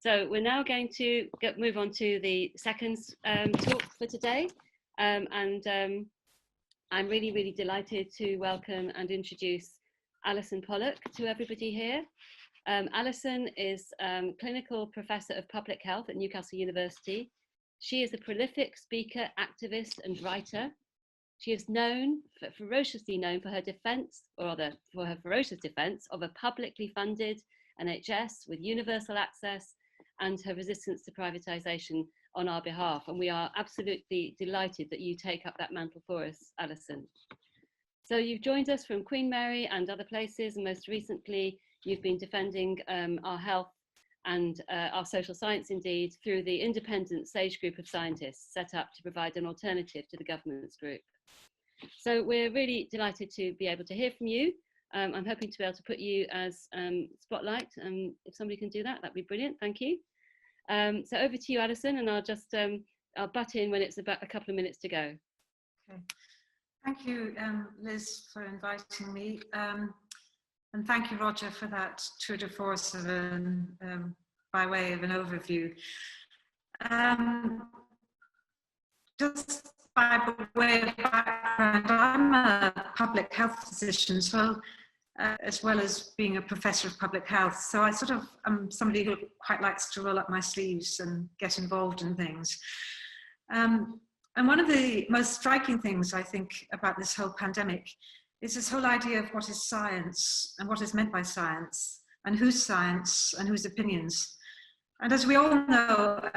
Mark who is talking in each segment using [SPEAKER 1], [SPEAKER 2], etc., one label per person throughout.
[SPEAKER 1] So we're now going to move on to the second talk for today. I'm really, really delighted to welcome and introduce Allyson Pollock to everybody here. Allyson is Clinical Professor of Public Health at Newcastle University. She is a prolific speaker, activist and writer. She is ferociously known for her defence, or rather for her ferocious defence of a publicly funded NHS with universal access and her resistance to privatisation on our behalf. And we are absolutely delighted that you take up that mantle for us, Allyson. So you've joined us from Queen Mary and other places, and most recently you've been defending our health and our social science indeed through the independent SAGE group of scientists set up to provide an alternative to the government's group. So we're really delighted to be able to hear from you. I'm hoping to be able to put you as spotlight. If somebody can do that, that'd be brilliant. Thank you. So over to you, Allyson, and I'll just I'll butt in when it's about a couple of minutes to go.
[SPEAKER 2] Okay. Thank you, Liz, for inviting me. And thank you, Roger, for that tour de force of by way of an overview. Just by way of background, I'm a public health physician, so as well as being a professor of public health. So I sort of am somebody who quite likes to roll up my sleeves and get involved in things. And one of the most striking things I think about this whole pandemic is this whole idea of what is science and what is meant by science and whose opinions. And as we all know,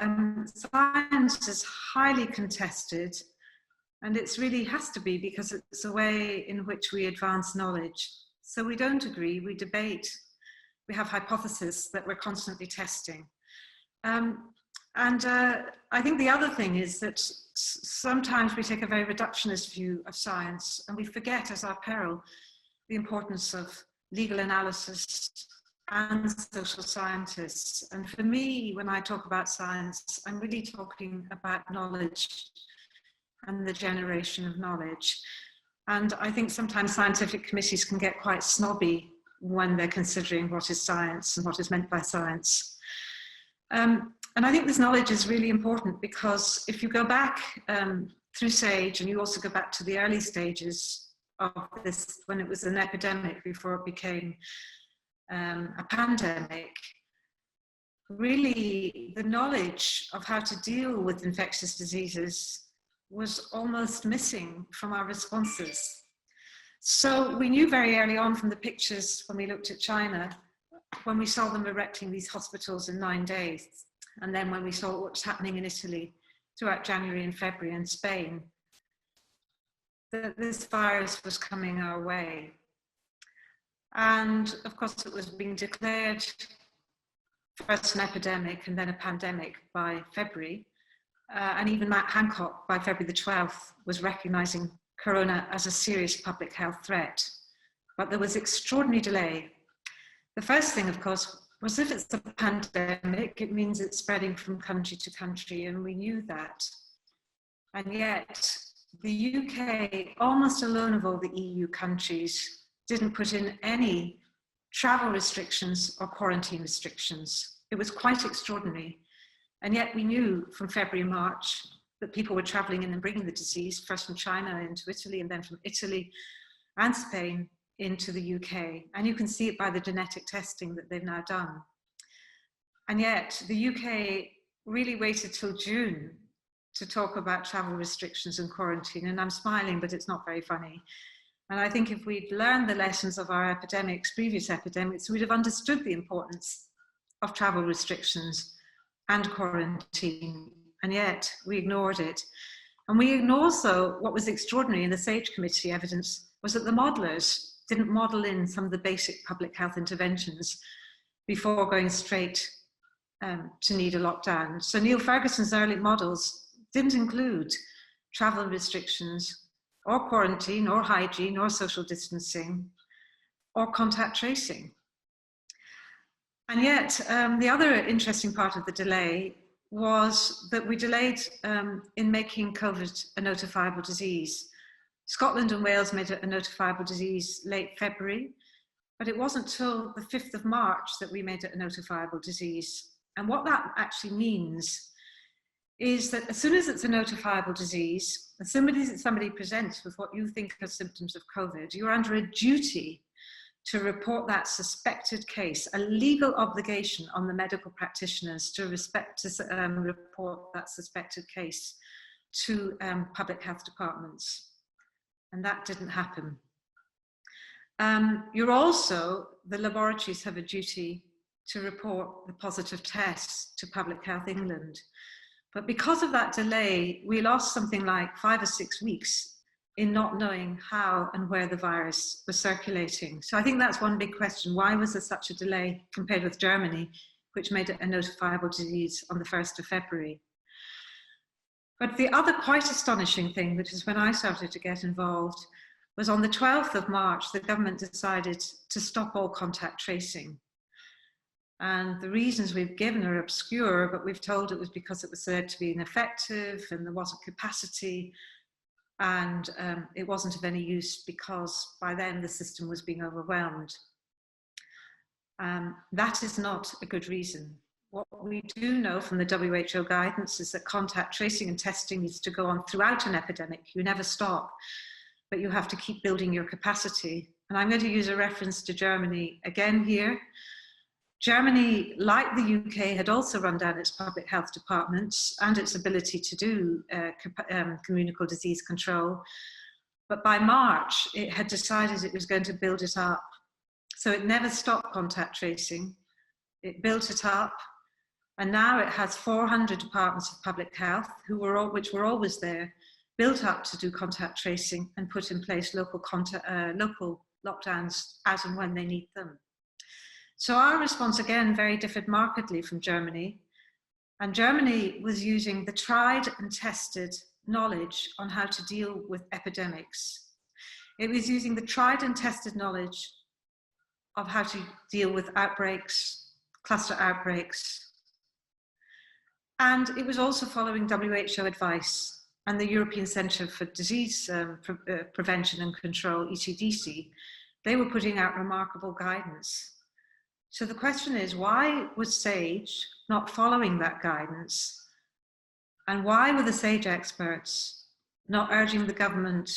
[SPEAKER 2] science is highly contested, and it really has to be because it's a way in which we advance knowledge. So we don't agree, we debate, we have hypotheses that we're constantly testing. I think the other thing is that sometimes we take a very reductionist view of science, and we forget as our peril the importance of legal analysis and social scientists. And for me, when I talk about science, I'm really talking about knowledge and the generation of knowledge. And I think sometimes scientific committees can get quite snobby when they're considering what is science and what is meant by science. And I think this knowledge is really important because if you go back through SAGE, and you also go back to the early stages of this, when it was an epidemic before it became a pandemic, really the knowledge of how to deal with infectious diseases was almost missing from our responses. So we knew very early on from the pictures when we looked at China, when we saw them erecting these hospitals in 9 days, and then when we saw what was happening in Italy throughout January and February in Spain, that this virus was coming our way. And of course it was being declared first an epidemic and then a pandemic by February. And even Matt Hancock by February the 12th was recognizing corona as a serious public health threat. But there was extraordinary delay. The first thing, of course, was if it's a pandemic, it means it's spreading from country to country, and we knew that. And yet, the UK, almost alone of all the EU countries, didn't put in any travel restrictions or quarantine restrictions. It was quite extraordinary. And yet we knew from February, March, that people were traveling in and bringing the disease, first from China into Italy, and then from Italy and Spain into the UK. And you can see it by the genetic testing that they've now done. And yet the UK really waited till June to talk about travel restrictions and quarantine. And I'm smiling, but it's not very funny. And I think if we'd learned the lessons of our previous epidemics, we'd have understood the importance of travel restrictions and quarantine. And yet we ignored it. And we ignored also what was extraordinary in the SAGE committee evidence was that the modelers didn't model in some of the basic public health interventions before going straight to need a lockdown. So Neil Ferguson's early models didn't include travel restrictions or quarantine or hygiene or social distancing or contact tracing. And yet the other interesting part of the delay was that we delayed in making COVID a notifiable disease. Scotland and Wales made it a notifiable disease late February, but it wasn't till the 5th of March that we made it a notifiable disease. And what that actually means is that as soon as it's a notifiable disease, as soon as somebody presents with what you think are symptoms of COVID, you're under a duty to report that suspected case, a legal obligation on the medical practitioners to report that suspected case to public health departments. And that didn't happen. The laboratories have a duty to report the positive tests to Public Health England. But because of that delay, we lost something like 5 or 6 weeks in not knowing how and where the virus was circulating. So I think that's one big question. Why was there such a delay compared with Germany, which made it a notifiable disease on the 1st of February? But the other quite astonishing thing, which is when I started to get involved, was on the 12th of March, the government decided to stop all contact tracing. And the reasons we've given are obscure, but we've told it was because it was said to be ineffective and there wasn't capacity, and it wasn't of any use because by then the system was being overwhelmed. That is not a good reason. What we do know from the WHO guidance is that contact tracing and testing needs to go on throughout an epidemic. You never stop, but you have to keep building your capacity. And I'm going to use a reference to Germany again here. Germany, like the UK, had also run down its public health departments and its ability to do communicable disease control. But by March, it had decided it was going to build it up. So it never stopped contact tracing. It built it up. And now it has 400 departments of public health, which were always there, built up to do contact tracing and put in place local lockdowns as and when they need them. So our response, again, very differed markedly from Germany. And Germany was using the tried and tested knowledge on how to deal with epidemics. It was using the tried and tested knowledge of how to deal with outbreaks, cluster outbreaks. And it was also following WHO advice and the European Centre for Disease Prevention and Control, ECDC. They were putting out remarkable guidance. So the question is, why was SAGE not following that guidance? And why were the SAGE experts not urging the government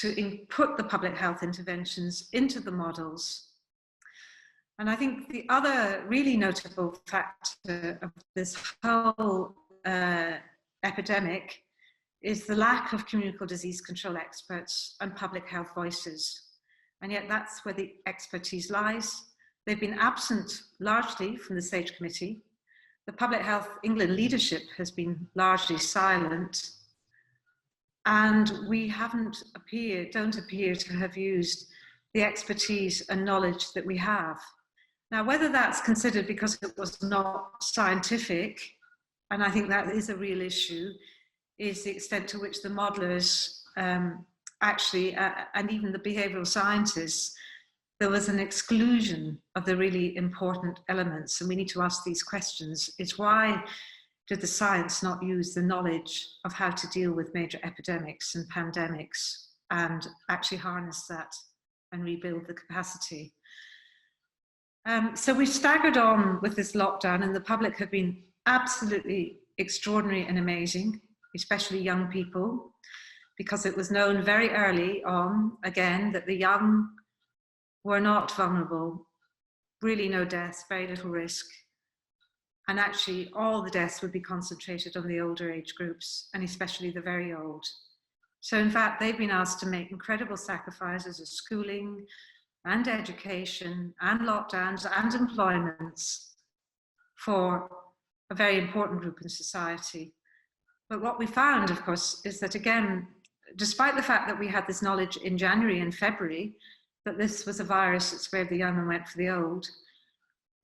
[SPEAKER 2] to input the public health interventions into the models? And I think the other really notable factor of this whole epidemic is the lack of communicable disease control experts and public health voices. And yet that's where the expertise lies. They've been absent largely from the SAGE committee. The Public Health England leadership has been largely silent. And we don't appear to have used the expertise and knowledge that we have. Now, whether that's considered because it was not scientific, and I think that is a real issue, is the extent to which the modelers and even the behavioural scientists, there was an exclusion of the really important elements, and we need to ask these questions. It's why did the science not use the knowledge of how to deal with major epidemics and pandemics and actually harness that and rebuild the capacity? So we staggered on with this lockdown, and the public have been absolutely extraordinary and amazing, especially young people, because it was known very early on, again, that the young were not vulnerable, really no deaths, very little risk. And actually all the deaths would be concentrated on the older age groups, and especially the very old. So in fact, they've been asked to make incredible sacrifices of schooling and education and lockdowns and employments for a very important group in society. But what we found, of course, is that again, despite the fact that we had this knowledge in January and February, that this was a virus that spared the young and went for the old,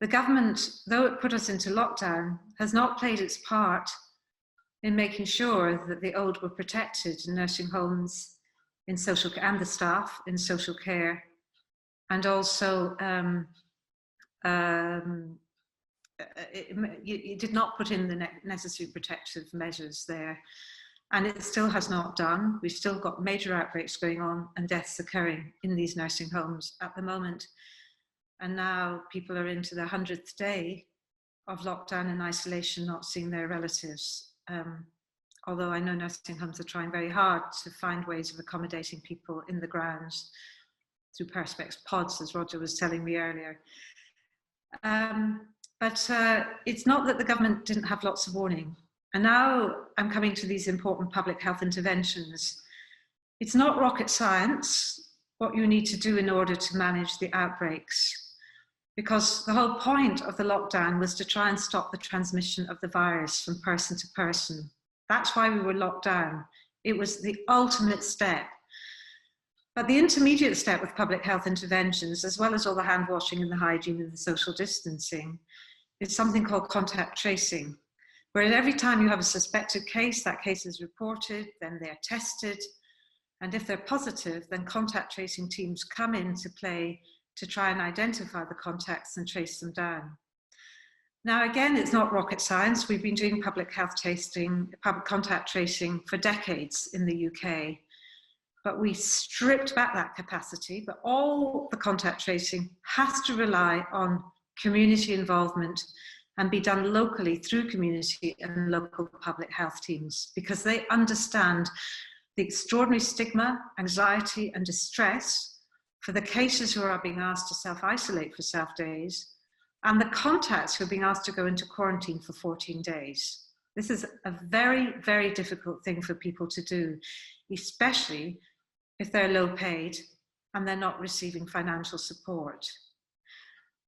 [SPEAKER 2] the government, though it put us into lockdown, has not played its part in making sure that the old were protected in nursing homes, in social care, and the staff in social care, and also it did not put in the necessary protective measures there. And it still has not done. We've still got major outbreaks going on and deaths occurring in these nursing homes at the moment. And now people are into their 100th day of lockdown and isolation, not seeing their relatives. Although I know nursing homes are trying very hard to find ways of accommodating people in the grounds through perspex pods, as Roger was telling me earlier. But it's not that the government didn't have lots of warning. And now I'm coming to these important public health interventions. It's not rocket science what you need to do in order to manage the outbreaks, because the whole point of the lockdown was to try and stop the transmission of the virus from person to person. That's why we were locked down. It was the ultimate step. But the intermediate step with public health interventions, as well as all the hand washing and the hygiene and the social distancing, is something called contact tracing, where every time you have a suspected case, that case is reported, then they're tested, and if they're positive, then contact tracing teams come into play to try and identify the contacts and trace them down. Now, again, it's not rocket science. We've been doing public health public contact tracing for decades in the UK, but we stripped back that capacity. But all the contact tracing has to rely on community involvement and be done locally through community and local public health teams, because they understand the extraordinary stigma, anxiety, and distress for the cases who are being asked to self-isolate for self-days, and the contacts who are being asked to go into quarantine for 14 days. This is a very, very difficult thing for people to do, especially if they're low paid and they're not receiving financial support.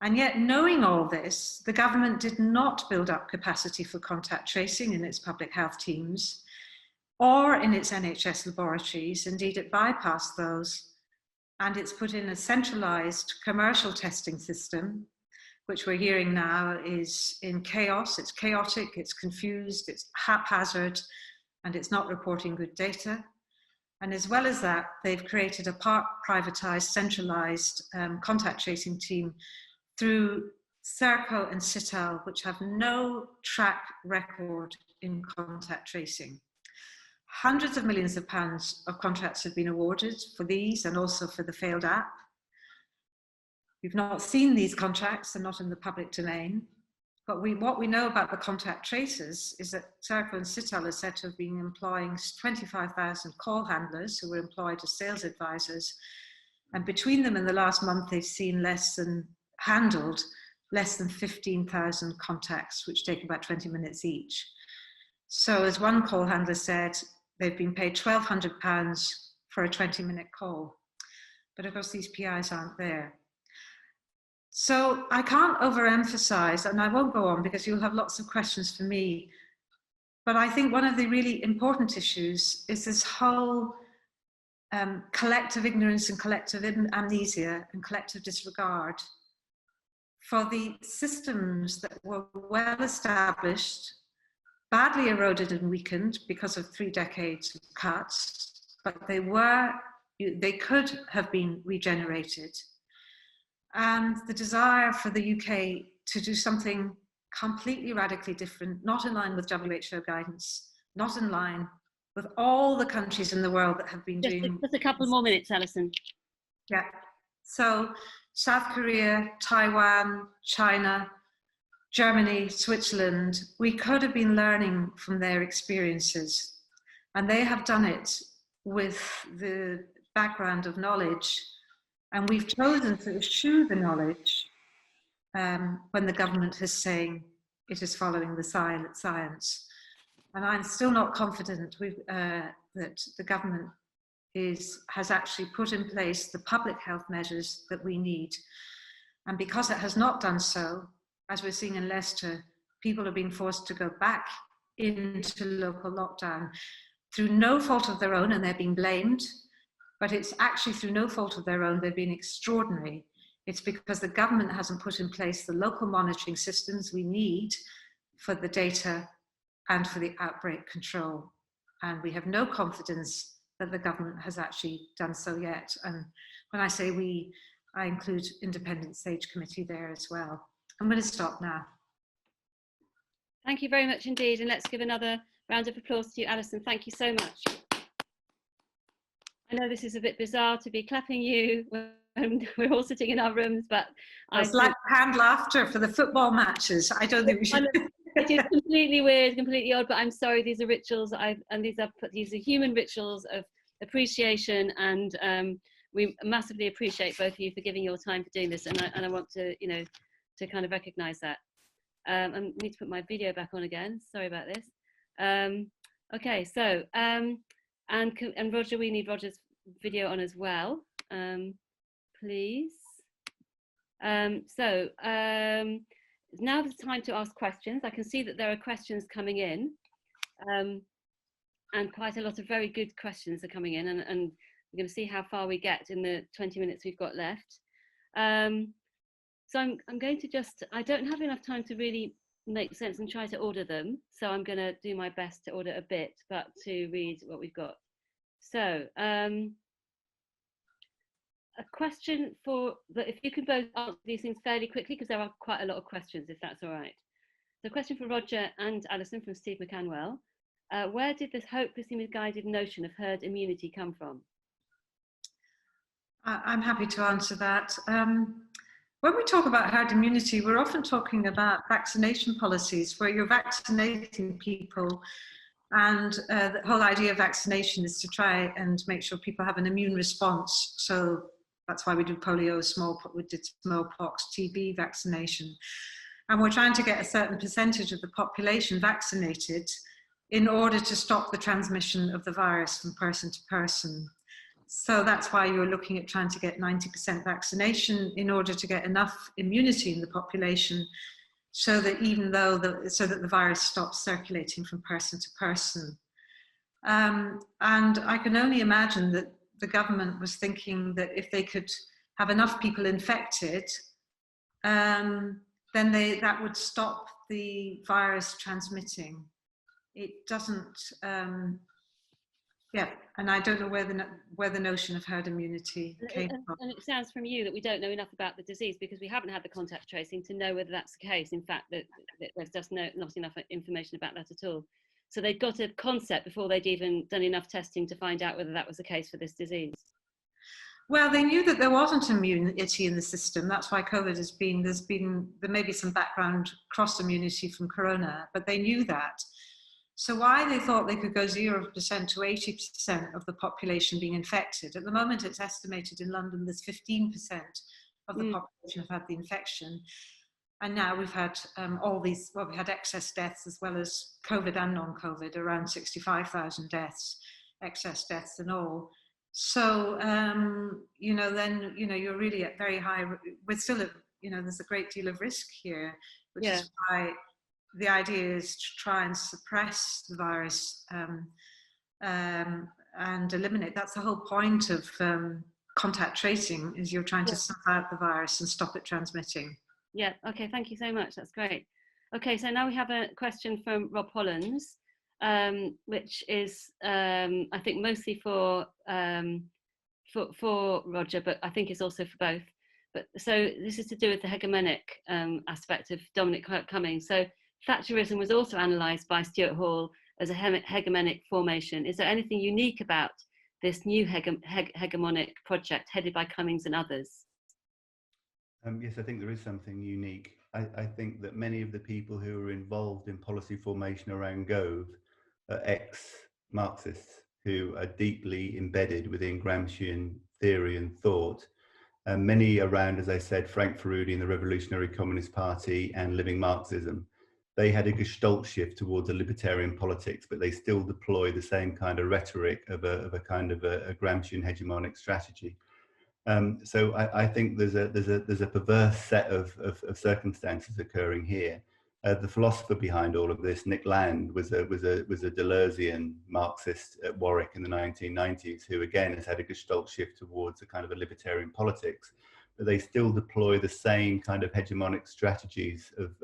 [SPEAKER 2] And yet, knowing all this, the government did not build up capacity for contact tracing in its public health teams or in its NHS laboratories. Indeed, it bypassed those, and it's put in a centralised commercial testing system, which we're hearing now is in chaos. It's chaotic, it's confused, it's haphazard, and it's not reporting good data. And as well as that, they've created a part privatised, centralised contact tracing team through Serco and Cital, which have no track record in contact tracing. Hundreds of millions of pounds of contracts have been awarded for these and also for the failed app. We've not seen these contracts, they're not in the public domain. But what we know about the contact tracers is that Serco and Cital are said to have been employing 25,000 call handlers who were employed as sales advisors. And between them in the last month, they've seen handled less than 15,000 contacts, which take about 20 minutes each. So as one call handler said, they've been paid £1,200 for a 20-minute call. But of course, these PIs aren't there. So I can't overemphasize, and I won't go on because you'll have lots of questions for me, but I think one of the really important issues is this whole collective ignorance and collective amnesia and collective disregard for the systems that were well established, badly eroded and weakened because of 3 decades of cuts, but they could have been regenerated. And the desire for the UK to do something completely radically different, not in line with WHO guidance, not in line with all the countries in the world that have been doing...
[SPEAKER 1] Just a couple more minutes, Allyson.
[SPEAKER 2] Yeah. So South Korea, Taiwan, China, Germany, Switzerland, we could have been learning from their experiences. And they have done it with the background of knowledge. And we've chosen to eschew the knowledge when the government is saying it is following the science. And I'm still not confident that the government has actually put in place the public health measures that we need. And because it has not done so, as we're seeing in Leicester, people are being forced to go back into local lockdown through no fault of their own, and they're being blamed. But it's actually through no fault of their own, they've been extraordinary. It's because the government hasn't put in place the local monitoring systems we need for the data and for the outbreak control. And we have no confidence that the government has actually done so yet. And when I say we, I include Independent Sage Committee there as well. I'm going to stop now.
[SPEAKER 1] Thank you very much indeed. And let's give another round of applause to you, Allyson. Thank you so much. I know this is a bit bizarre to be clapping you when and we're all sitting in our rooms, but
[SPEAKER 2] It's like canned laughter for the football matches. I don't think we should.
[SPEAKER 1] It is completely weird, completely odd, but I'm sorry, these are rituals, and these are human rituals of appreciation, and we massively appreciate both of you for giving your time for doing this, and I want to, to kind of recognize that. I need to put my video back on again, sorry about this. Okay, so, and Roger, we need Roger's video on as well, please. Now the time to ask questions. I can see that there are questions coming in, and quite a lot of very good questions are coming in, and we're going to see how far we get in the 20 minutes we've got left. So I'm going to I don't have enough time to really make sense and try to order them, so I'm going to do my best to order a bit, but to read what we've got. So a question if you can both answer these things fairly quickly, because there are quite a lot of questions, if that's all right. So a question for Roger and Allyson from Steve McCanwell. Where did this hopelessly misguided notion of herd immunity come from?
[SPEAKER 2] I'm happy to answer that. When we talk about herd immunity, we're often talking about vaccination policies where you're vaccinating people, and the whole idea of vaccination is to try and make sure people have an immune response. So that's why we do polio, we did smallpox, TB vaccination. And we're trying to get a certain percentage of the population vaccinated in order to stop the transmission of the virus from person to person. So that's why you're looking at trying to get 90% vaccination in order to get enough immunity in the population so that so that the virus stops circulating from person to person. And I can only imagine that the government was thinking that if they could have enough people infected, then that would stop the virus transmitting. It doesn't, and I don't know where the notion of herd immunity came from.
[SPEAKER 1] And it sounds from you that we don't know enough about the disease because we haven't had the contact tracing to know whether that's the case. In fact, that there's just not enough information about that at all. So they'd got a concept before they'd even done enough testing to find out whether that was the case for this disease.
[SPEAKER 2] Well, they knew that there wasn't immunity in the system. That's why COVID there may be some background cross immunity from corona, but they knew that. So why they thought they could go 0% to 80% of the population being infected. At the moment, it's estimated in London there's 15% of the population have had the infection. And now we've had we had excess deaths as well as COVID and non-COVID, around 65,000 deaths, excess deaths and all. So, you're really at very high, we're still at, there's a great deal of risk here, which is why the idea is to try and suppress the virus and eliminate. That's the whole point of contact tracing, is you're trying to snuff out the virus and stop it transmitting.
[SPEAKER 1] Yeah, okay, thank you so much, that's great. Okay, so now we have a question from Rob Hollins, which is, I think, mostly for Roger, but I think it's also for both. But so this is to do with the hegemonic aspect of Dominic Cummings. So Thatcherism was also analysed by Stuart Hall as a hegemonic formation. Is there anything unique about this new hegemonic project headed by Cummings and others?
[SPEAKER 3] Yes, I think there is something unique. I think that many of the people who are involved in policy formation around Gove are ex-Marxists who are deeply embedded within Gramscian theory and thought. Many around, as I said, Frank Furedi and the Revolutionary Communist Party and Living Marxism. They had a gestalt shift towards a libertarian politics, but they still deploy the same kind of rhetoric of a kind of a Gramscian hegemonic strategy. So I think there's a perverse set of circumstances occurring here. The philosopher behind all of this, Nick Land, was a Deleuzian Marxist at Warwick in the 1990s, who again has had a gestalt shift towards a kind of a libertarian politics, but they still deploy the same kind of hegemonic strategies of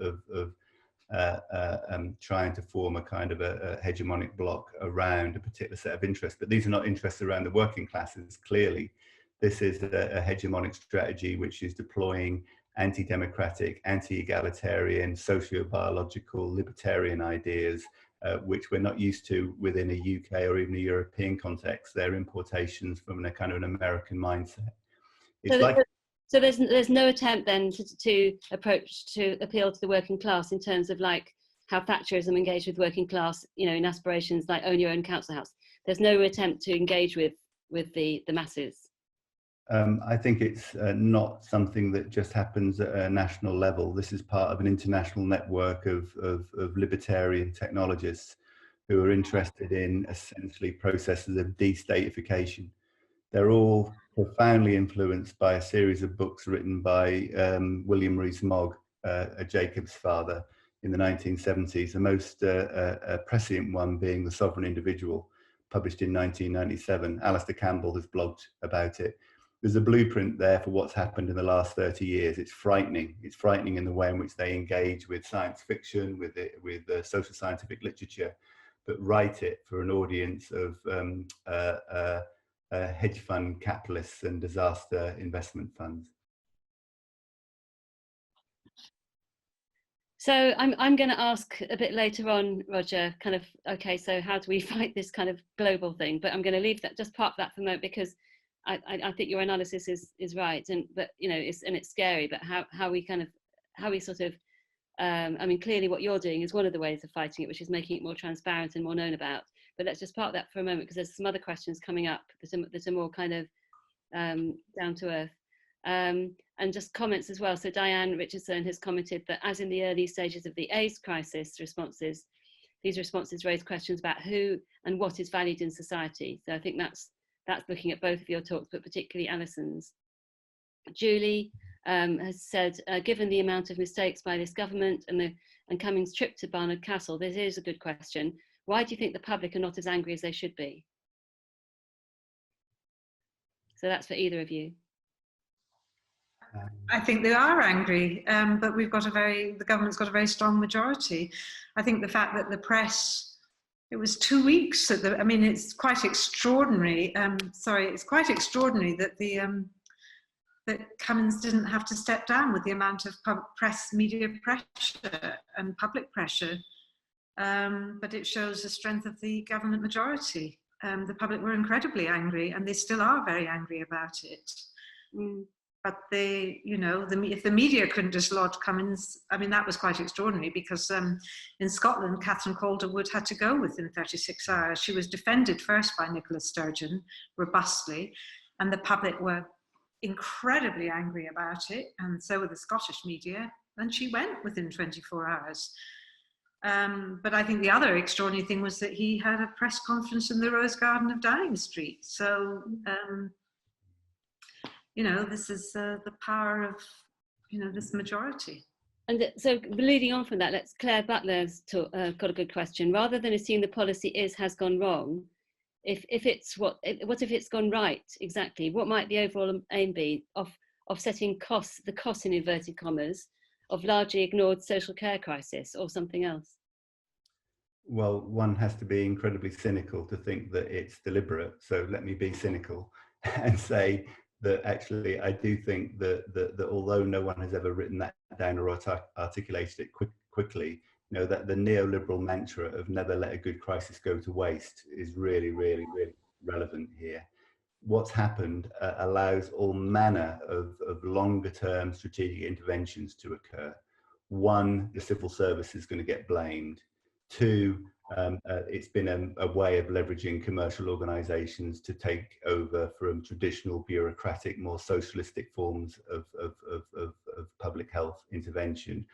[SPEAKER 3] trying to form a kind of a hegemonic bloc around a particular set of interests. But these are not interests around the working classes, clearly. This is a hegemonic strategy which is deploying anti-democratic, anti-egalitarian, socio-biological, libertarian ideas, which we're not used to within a UK or even a European context. They're importations from a kind of an American mindset. It's like
[SPEAKER 1] so there's no attempt then to appeal to the working class in terms of like how Thatcherism engaged with working class, you know, in aspirations like own your own council house. There's no attempt to engage with the masses.
[SPEAKER 3] I think it's not something that just happens at a national level. This is part of an international network of libertarian technologists who are interested in essentially processes of destatification. They're all profoundly influenced by a series of books written by William Rees-Mogg, Jacob's father, in the 1970s, the most prescient one being The Sovereign Individual, published in 1997. Alistair Campbell has blogged about it. There's a blueprint there for what's happened in the last 30 years. It's frightening. It's frightening in the way in which they engage with science fiction, with social scientific literature, but write it for an audience of hedge fund capitalists and disaster investment funds.
[SPEAKER 1] So I'm going to ask a bit later on, Roger, kind of, okay, so how do we fight this kind of global thing? But I'm going to leave that, just park that for a moment, because I think your analysis is right, but you know, it's scary. But how we sort of, I mean, clearly what you're doing is one of the ways of fighting it, which is making it more transparent and more known about. But let's just park that for a moment, because there's some other questions coming up that are more kind of down to earth. And just comments as well. So Diane Richardson has commented that as in the early stages of the AIDS crisis responses, these responses raise questions about who and what is valued in society. So I think that's looking at both of your talks, but particularly Alyson's. Julie has said, given the amount of mistakes by this government and Cummings' trip to Barnard Castle, this is a good question. Why do you think the public are not as angry as they should be? So that's for either of you.
[SPEAKER 2] I think they are angry, but the government's got a very strong majority. I think the fact that the press, it was 2 weeks I mean, it's quite extraordinary. It's quite extraordinary that that Cummings didn't have to step down with the amount of media pressure and public pressure. But it shows the strength of the government majority. The public were incredibly angry, and they still are very angry about it. But if the media couldn't dislodge Cummings, I mean, that was quite extraordinary, because in Scotland, Catherine Calderwood had to go within 36 hours. She was defended first by Nicola Sturgeon, robustly, and the public were incredibly angry about it, and so were the Scottish media, and she went within 24 hours. But I think the other extraordinary thing was that he had a press conference in the Rose Garden of Downing Street. So, this is the power of, this majority.
[SPEAKER 1] And so leading on from that, Claire Butler's got a good question. Rather than assume the policy has gone wrong, what if it's gone right exactly? What might the overall aim be of offsetting the costs in inverted commas of largely ignored social care crisis, or something else?
[SPEAKER 3] Well, one has to be incredibly cynical to think that it's deliberate. So let me be cynical and say that actually I do think that although no one has ever written that down or articulated it quickly, that the neoliberal mantra of never let a good crisis go to waste is really, really, really relevant here. What's happened allows all manner of longer term strategic interventions to occur. One, the civil service is going to get blamed. Two, it's been a way of leveraging commercial organizations to take over from traditional bureaucratic, more socialistic forms of public health intervention.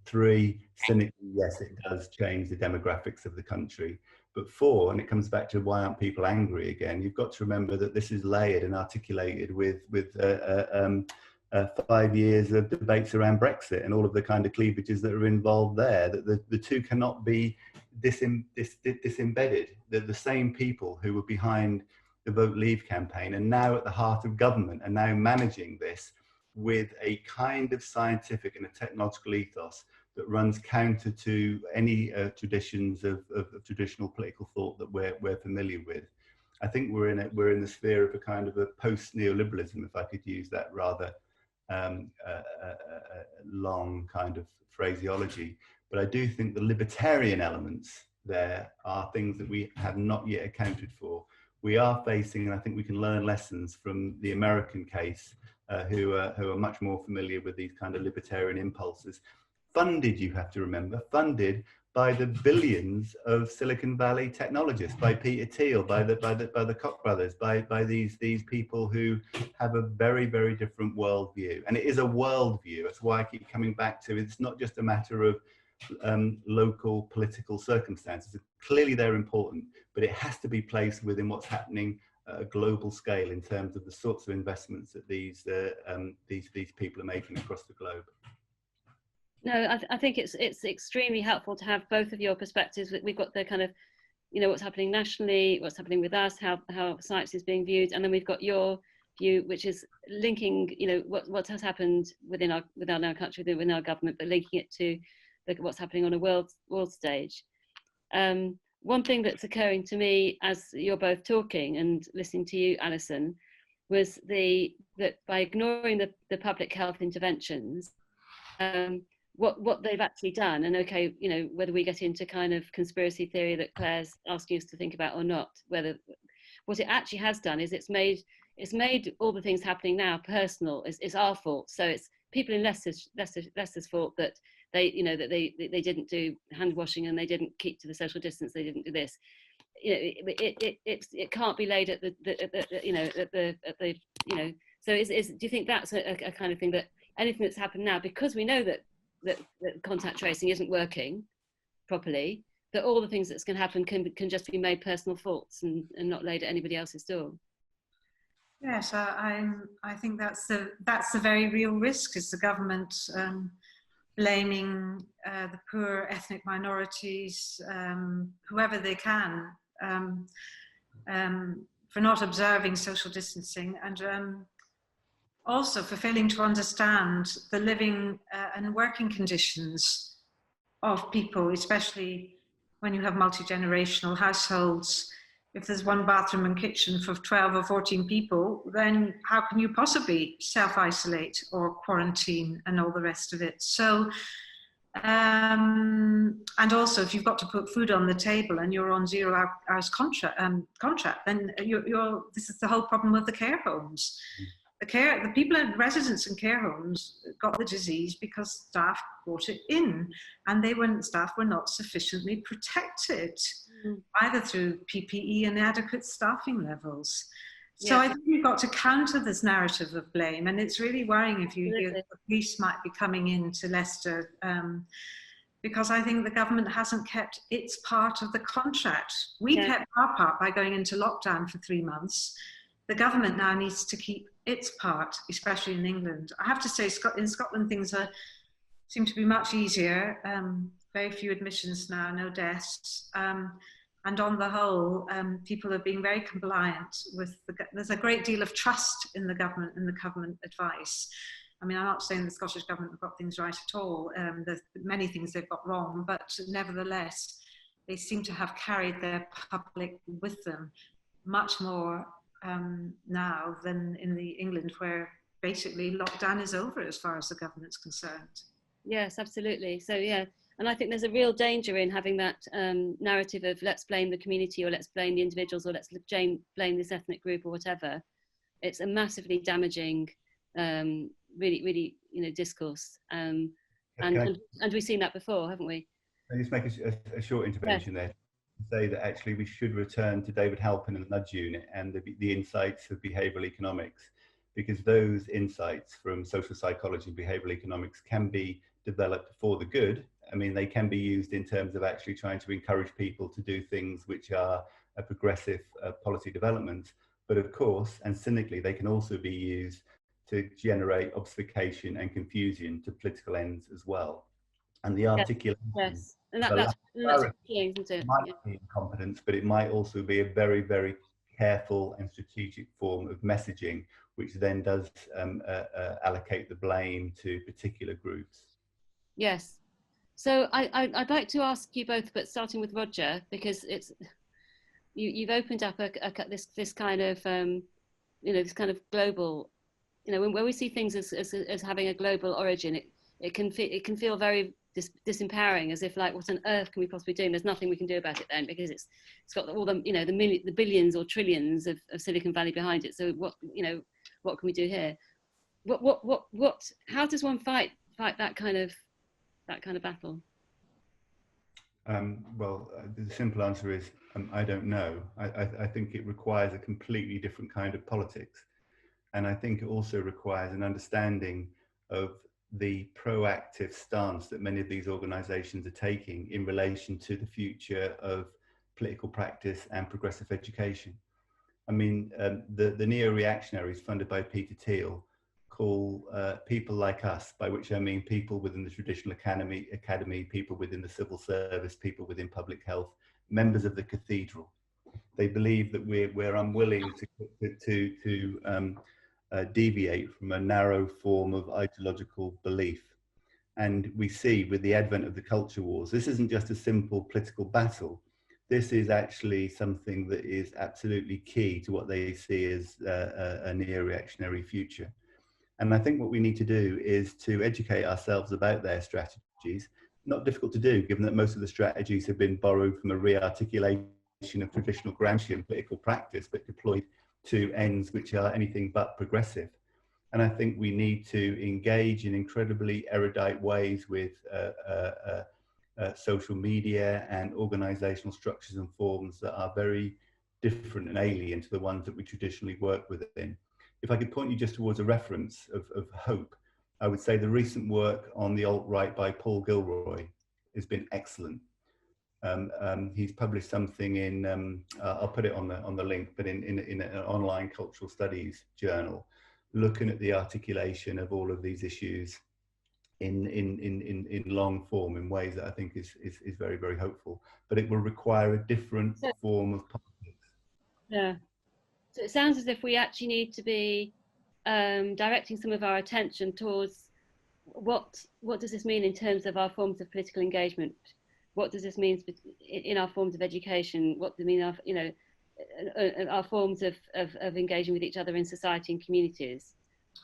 [SPEAKER 3] Three, cynically, yes, it does change the demographics of the country. But four, and it comes back to why aren't people angry again, you've got to remember that this is layered and articulated with 5 years of debates around Brexit and all of the kind of cleavages that are involved there, that the two cannot be disembedded. They're the same people who were behind the Vote Leave campaign and now at the heart of government and now managing this with a kind of scientific and a technological ethos that runs counter to any traditions of traditional political thought that we're familiar with. I think we're in the sphere of a kind of a post-neoliberalism, if I could use that rather long kind of phraseology. But I do think the libertarian elements there are things that we have not yet accounted for. we are facing, and I think we can learn lessons from the American case, who are much more familiar with these kind of libertarian impulses. Funded, you have to remember, funded by the billions of Silicon Valley technologists, by Peter Thiel, by the Koch brothers, by these people who have a very, very different worldview. And it is a worldview. That's why I keep coming back to it. It's not just a matter of local political circumstances. Clearly they're important, but it has to be placed within what's happening at a global scale in terms of the sorts of investments that these people are making across the globe.
[SPEAKER 1] No, I think it's extremely helpful to have both of your perspectives. We've got the kind of, what's happening nationally, what's happening with us, how science is being viewed, and then we've got your view, which is linking, what has happened within our country, within our government, but linking it to what's happening on a world stage. One thing that's occurring to me as you're both talking and listening to you, Allyson, was that by ignoring the public health interventions, what they've actually done, and okay, whether we get into kind of conspiracy theory that Claire's asking us to think about or not, whether what it actually has done is it's made all the things happening now personal. It's our fault. So it's people in Leicester's fault that they didn't do hand washing and they didn't keep to the social distance. They didn't do this. It can't be laid at the. So do you think that's a kind of thing, that anything that's happened now, because we know that contact tracing isn't working properly, that all the things that's going to happen can just be made personal faults and not laid at anybody else's door?
[SPEAKER 2] Yes, I think that's the very real risk, is the government blaming the poor, ethnic minorities, whoever they can, for not observing social distancing, and also for failing to understand the living and working conditions of people, especially when you have multi-generational households. If there's one bathroom and kitchen for 12 or 14 people, then how can you possibly self-isolate or quarantine and all the rest of it? So, and also if you've got to put food on the table and you're on 0 hours contract, then this is the whole problem with the care homes. The people in residents in care homes got the disease because staff brought it in, and staff were not sufficiently protected, either through PPE and adequate staffing levels. So I think we've got to counter this narrative of blame, and it's really worrying if you hear that the police might be coming into Leicester, because I think the government hasn't kept its part of the contract. We kept our part by going into lockdown for 3 months. The government now needs to keep its part, especially in England. I have to say, in Scotland, things seem to be much easier. Very few admissions now, no deaths. And on the whole, people are being very compliant with there's a great deal of trust in the government and the government advice. I mean, I'm not saying the Scottish government have got things right at all. There's many things they've got wrong, but nevertheless, they seem to have carried their public with them much more now than in England, where basically lockdown is over as far as the government's concerned.
[SPEAKER 1] Yes, absolutely. So and I think there's a real danger in having that narrative of let's blame the community, or let's blame the individuals, or let's blame this ethnic group or whatever. It's a massively damaging, really discourse, and we've seen that before, haven't we?
[SPEAKER 3] Can I just make a short intervention there? Say that actually we should return to David Halpin and the Nudge Unit and the insights of behavioural economics, because those insights from social psychology and behavioural economics can be developed for the good. I mean, they can be used in terms of actually trying to encourage people to do things which are a progressive policy development. But of course, and cynically, they can also be used to generate obfuscation and confusion to political ends as well. And the articulation
[SPEAKER 1] and that's key, isn't it?
[SPEAKER 3] Might be incompetence, but it might also be a very, very careful and strategic form of messaging, which then does allocate the blame to particular groups.
[SPEAKER 1] Yes. So I'd like to ask you both, but starting with Roger, because you've opened up this kind of this kind of global, when we see things as having a global origin, it can feel very disempowering, as if like, what on earth can we possibly do? And there's nothing we can do about it then, because it's got all the, you know, the billions or trillions of Silicon Valley behind it. So what, you know, what can we do here? How does one fight that kind of battle?
[SPEAKER 3] Well, the simple answer is I don't know. I think it requires a completely different kind of politics. And I think it also requires an understanding of the proactive stance that many of these organizations are taking in relation to the future of political practice and progressive education. I mean, the Neoreactionaries, funded by Peter Thiel, call people like us, by which I mean people within the traditional academy, people within the civil service, people within public health, members of the cathedral. They believe that we're unwilling to deviate from a narrow form of ideological belief. And we see with the advent of the culture wars, this isn't just a simple political battle. This is actually something that is absolutely key to what they see as a neo-reactionary future. And I think what we need to do is to educate ourselves about their strategies. Not difficult to do, given that most of the strategies have been borrowed from a re-articulation of traditional Gramscian political practice, but deployed to ends which are anything but progressive. And I think we need to engage in incredibly erudite ways with social media and organizational structures and forms that are very different and alien to the ones that we traditionally work within. If I could point you just towards a reference of hope, I would say the recent work on the alt-right by Paul Gilroy has been excellent. He's published something in, I'll put it on the link, but in an online cultural studies journal, looking at the articulation of all of these issues in long form in ways that I think is very, very hopeful. But it will require a different form of politics.
[SPEAKER 1] Yeah. So it sounds as if we actually need to be directing some of our attention towards what does this mean in terms of our forms of political engagement? What does this mean in our forms of education? What does it mean, you know, our forms of engaging with each other in society and communities?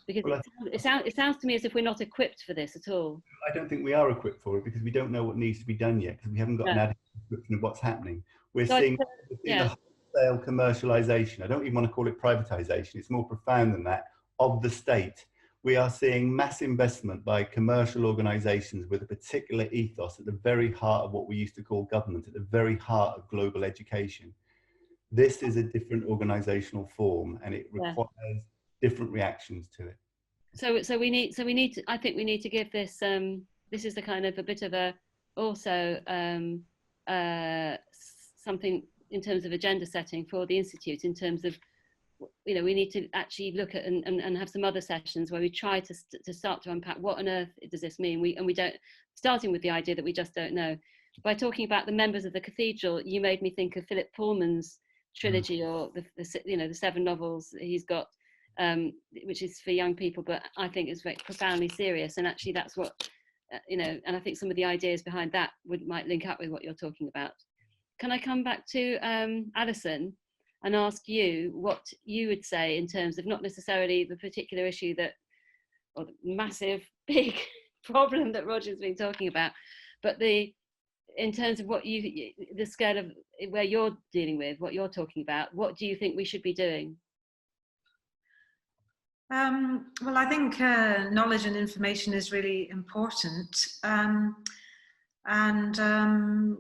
[SPEAKER 1] Because well, it sounds to me as if we're not equipped for this at all.
[SPEAKER 3] I don't think we are equipped for it because we don't know what needs to be done yet, because we haven't got an adequate description of what's happening. We're seeing the wholesale commercialization. I don't even want to call it privatization. It's more profound than that, of the state. We are seeing mass investment by commercial organizations with a particular ethos at the very heart of what we used to call government, at the very heart of global education. This is a different organizational form, and it requires different reactions to it.
[SPEAKER 1] So we need to, I think we need to give this this is the kind of a bit of a also something in terms of agenda setting for the Institute, in terms of, you know, we need to actually look at and have some other sessions where we try to start to unpack what on earth does this mean. We don't, starting with the idea that we just don't know. By talking about the members of the cathedral, you made me think of Philip Pullman's trilogy, or the 7 novels he's got, which is for young people, but I think is very profoundly serious. And actually that's what, you know, and I think some of the ideas behind that might link up with what you're talking about. Can I come back to Allyson and ask you what you would say in terms of not necessarily the particular issue that, or the massive, big problem that Roger's been talking about, but in terms of what the scale of where you're dealing with, what you're talking about, what do you think we should be doing?
[SPEAKER 2] Well, I think knowledge and information is really important, and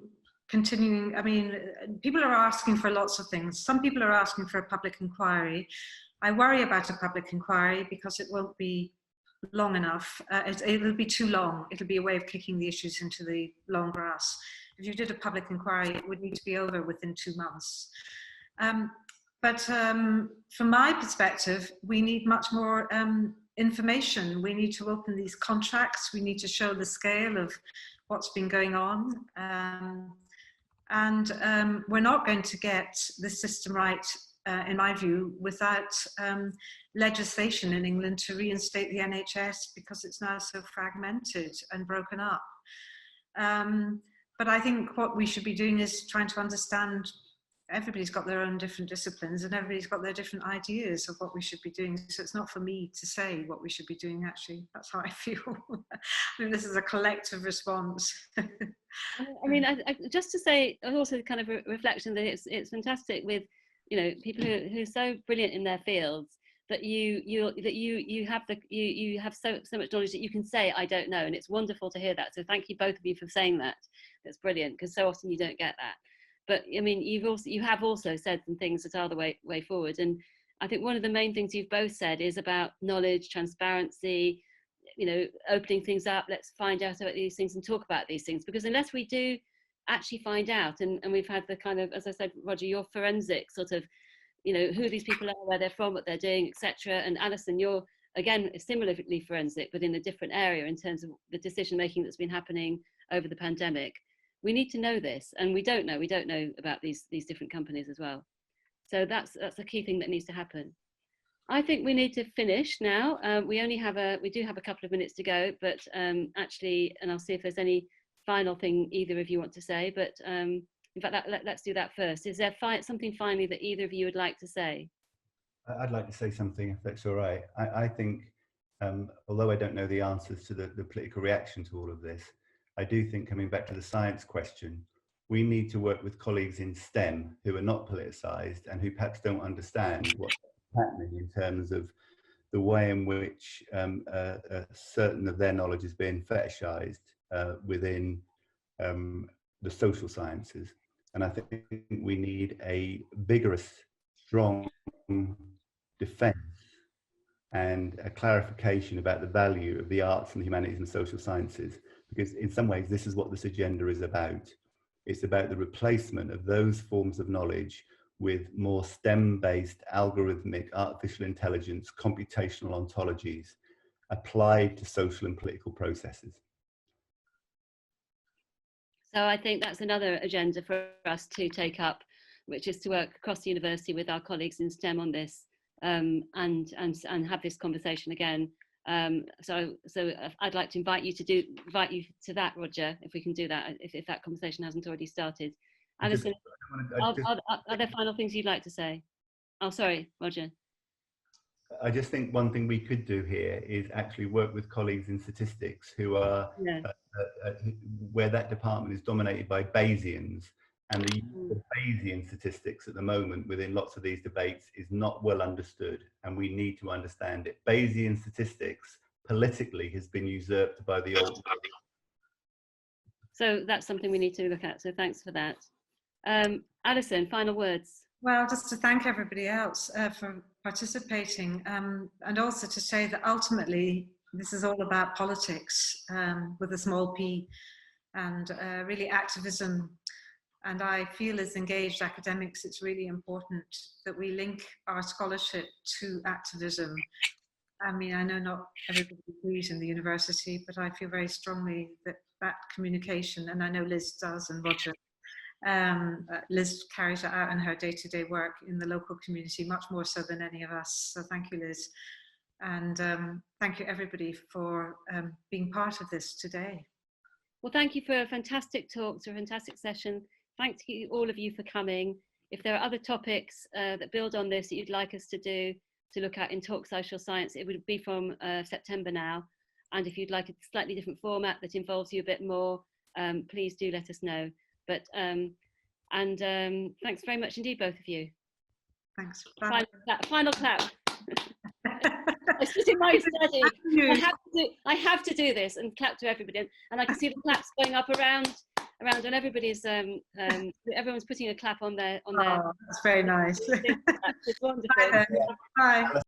[SPEAKER 2] continuing, I mean, people are asking for lots of things. Some people are asking for a public inquiry. I worry about a public inquiry because it won't be long enough. It'll be too long. It'll be a way of kicking the issues into the long grass. If you did a public inquiry, it would need to be over within 2 months. But from my perspective, we need much more information. We need to open these contracts. We need to show the scale of what's been going on. And we're not going to get the system right, in my view, without legislation in England to reinstate the NHS, because it's now so fragmented and broken up. But I think what we should be doing is trying to understand everybody's got their own different disciplines and everybody's got their different ideas of what we should be doing. So it's not for me to say what we should be doing, actually. That's how I feel. I mean, this is a collective response.
[SPEAKER 1] I mean, just to say, also kind of a reflection that it's fantastic with, you know, people who are so brilliant in their fields, that you have so much knowledge that you can say I don't know, and it's wonderful to hear that. So thank you both of you for saying that. That's brilliant, because so often you don't get that. But I mean, you have also said some things that are the way forward, and I think one of the main things you've both said is about knowledge, transparency, you know, opening things up. Let's find out about these things and talk about these things, because unless we do actually find out, and we've had the kind of, as I said, Roger, your forensic sort of, you know, who these people are, where they're from, what they're doing, etc. And Allyson, you're again similarly forensic, but in a different area in terms of the decision making that's been happening over the pandemic. We need to know this, and we don't know about these different companies as well. So that's a key thing that needs to happen. I think we need to finish now. We do have a couple of minutes to go, but actually, and I'll see if there's any final thing either of you want to say. But in fact, let's do that first. Is there something finally that either of you would like to say?
[SPEAKER 3] I'd like to say something, if that's all right. I think, although I don't know the answers to the political reaction to all of this, I do think, coming back to the science question, we need to work with colleagues in STEM who are not politicized and who perhaps don't understand what's happening in terms of the way in which certain of their knowledge is being fetishized within the social sciences. And I think we need a vigorous, strong defense and a clarification about the value of the arts and the humanities and social sciences, because in some ways this is what this agenda is about. It's about the replacement of those forms of knowledge with more STEM-based, algorithmic, artificial intelligence, computational ontologies applied to social and political processes.
[SPEAKER 1] So I think that's another agenda for us to take up, which is to work across the university with our colleagues in STEM on this, and have this conversation again. So I'd like to invite you to that, Roger, if we can do that, if that conversation hasn't already started. Allyson, are there final things you'd like to say? Oh, sorry, Roger.
[SPEAKER 3] I just think one thing we could do here is actually work with colleagues in statistics who are, where that department is dominated by Bayesians, and the use of Bayesian statistics at the moment within lots of these debates is not well understood, and we need to understand it. Bayesian statistics politically has been usurped by the old.
[SPEAKER 2] So
[SPEAKER 1] that's something we need to look at. So thanks for that. Allyson, final words.
[SPEAKER 2] Well, just to thank everybody else for participating, and also to say that ultimately this is all about politics with a small p, and really activism. And I feel as engaged academics, it's really important that we link our scholarship to activism. I mean, I know not everybody agrees in the university, but I feel very strongly that that communication, and I know Liz does and Roger, Liz carries it out in her day-to-day work in the local community, much more so than any of us. So thank you, Liz. And thank you everybody for being part of this today.
[SPEAKER 1] Well, thank you for a fantastic talk, for a fantastic session. Thank you all of you for coming. If there are other topics that build on this that you'd like us to look at in Talk Social Science, it would be from September now. And if you'd like a slightly different format that involves you a bit more, please do let us know. But thanks very much indeed, both of you.
[SPEAKER 2] Thanks. Bye.
[SPEAKER 1] Final clap. I sit in my study. I have to do this and clap to everybody, and I can see the claps going up around, and everybody's everyone's putting a clap on their.
[SPEAKER 2] Oh, that's very nice.
[SPEAKER 1] It's wonderful.
[SPEAKER 2] Bye. Bye.